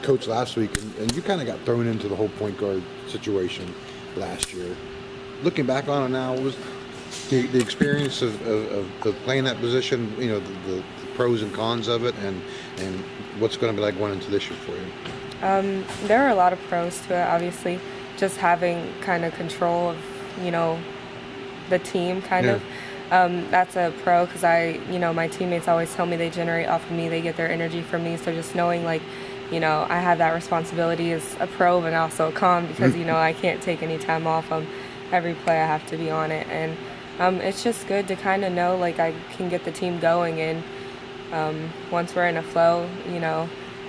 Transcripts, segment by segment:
coach last week, and you kind of got thrown into the whole point guard situation last year. Looking back on it now, what was the experience of playing that position, the pros and cons of it, and what's going to be like going into this year for you? There are a lot of pros to it, obviously. Just having kind of control of, the team kind of. That's a pro because my teammates always tell me they generate off of me, they get their energy from me. So just knowing I have that responsibility is a pro and also a con because, I can't take any time off. Every play I have to be on it. And it's just good to kind of know I can get the team going. And once we're in a flow,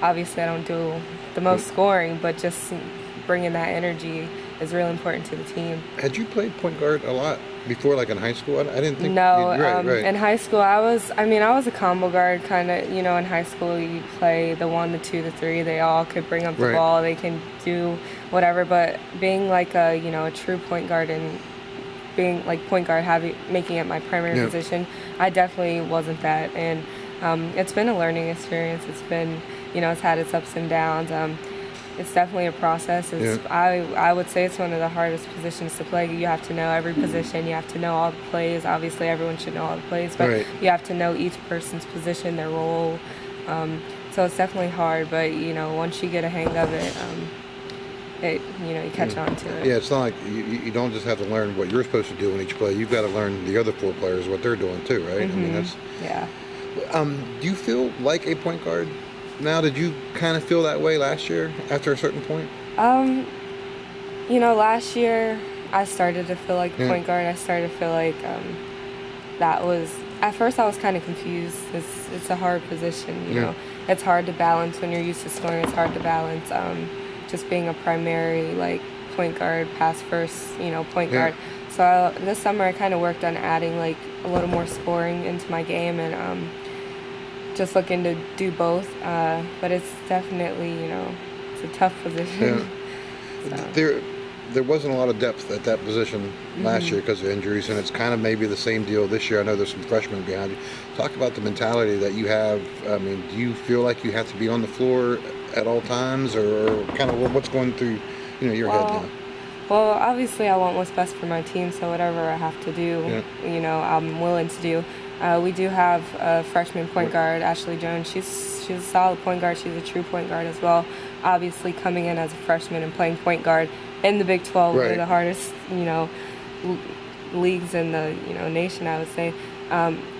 obviously I don't do the most scoring, but just bringing that energy is really important to the team. Had you played point guard a lot before, like in high school? I didn't think. No, right. In high school I was a combo guard kind of. In high school you play the 1, the 2, the 3. They all could bring up the ball. They can do whatever. But being a true point guard and being point guard, making it my primary position, I definitely wasn't that. And it's been a learning experience. It's been it's had its ups and downs. It's definitely a process. I would say it's one of the hardest positions to play. You have to know every position. You have to know all the plays. Obviously, everyone should know all the plays, but you have to know each person's position, their role. So it's definitely hard, but, once you get a hang of it, you catch on to it. Yeah, it's not like you don't just have to learn what you're supposed to do in each play. You've got to learn the other 4 players, what they're doing too, right? Mm-hmm. I mean, that's... Yeah. Do you feel like a point guard now? Did you kind of feel that way last year after a certain point? Last year I started to feel like a point guard. I started to feel like that was, at first I was kind of confused. It's a hard position, you know. It's hard to balance when you're used to scoring. It's hard to balance just being a primary point guard, pass first, point guard. So this summer I kind of worked on adding a little more scoring into my game and just looking to do both, but it's definitely, it's a tough position. So. There wasn't a lot of depth at that position last year because of injuries, and it's kind of maybe the same deal this year. I know there's some freshmen behind you. Talk about the mentality that you have. I mean, do you feel like you have to be on the floor at all times, or kind of what's going through, your head now? Well, obviously I want what's best for my team, so whatever I have to do, I'm willing to do. We do have a freshman point guard, Ashley Jones. She's a solid point guard. She's a true point guard as well. Obviously, coming in as a freshman and playing point guard in the Big 12, one of the hardest, leagues in the nation, I would say.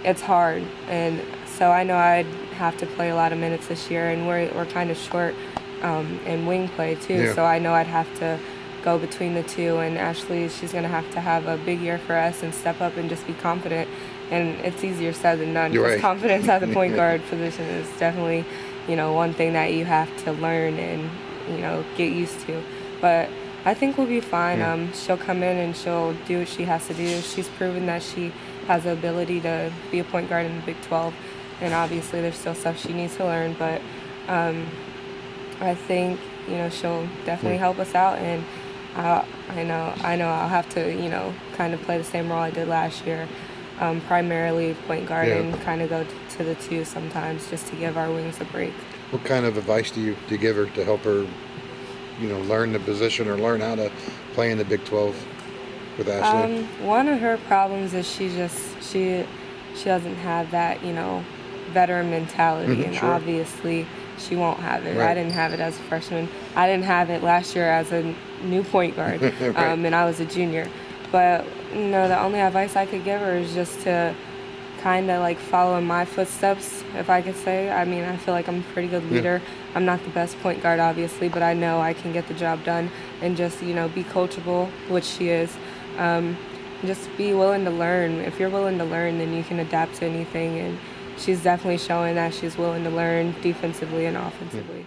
It's hard, and so I know I'd have to play a lot of minutes this year, and we're kind of short in wing play too. So I know I'd have to go between the two, and Ashley, she's going to have a big year for us and step up and just be confident. And it's easier said than done because confidence at the point guard position is definitely, one thing that you have to learn and, get used to. But I think we'll be fine. She'll come in and she'll do what she has to do. She's proven that she has the ability to be a point guard in the Big 12. And obviously there's still stuff she needs to learn. But I think, she'll definitely help us out. And I know I'll have to, kind of play the same role I did last year. Primarily point guard and kind of go to the 2 sometimes just to give our wings a break. What kind of advice do you give her to help her, learn the position or learn how to play in the Big 12 with Ashley? One of her problems is she doesn't have that, veteran mentality, and obviously she won't have it. I didn't have it as a freshman. I didn't have it last year as a new point guard, and I was a junior. But the only advice I could give her is just to kind of follow in my footsteps, if I could say. I mean, I feel like I'm a pretty good leader. I'm not the best point guard, obviously, but I know I can get the job done and just, be coachable, which she is. Just be willing to learn. If you're willing to learn, then you can adapt to anything. And she's definitely showing that she's willing to learn defensively and offensively.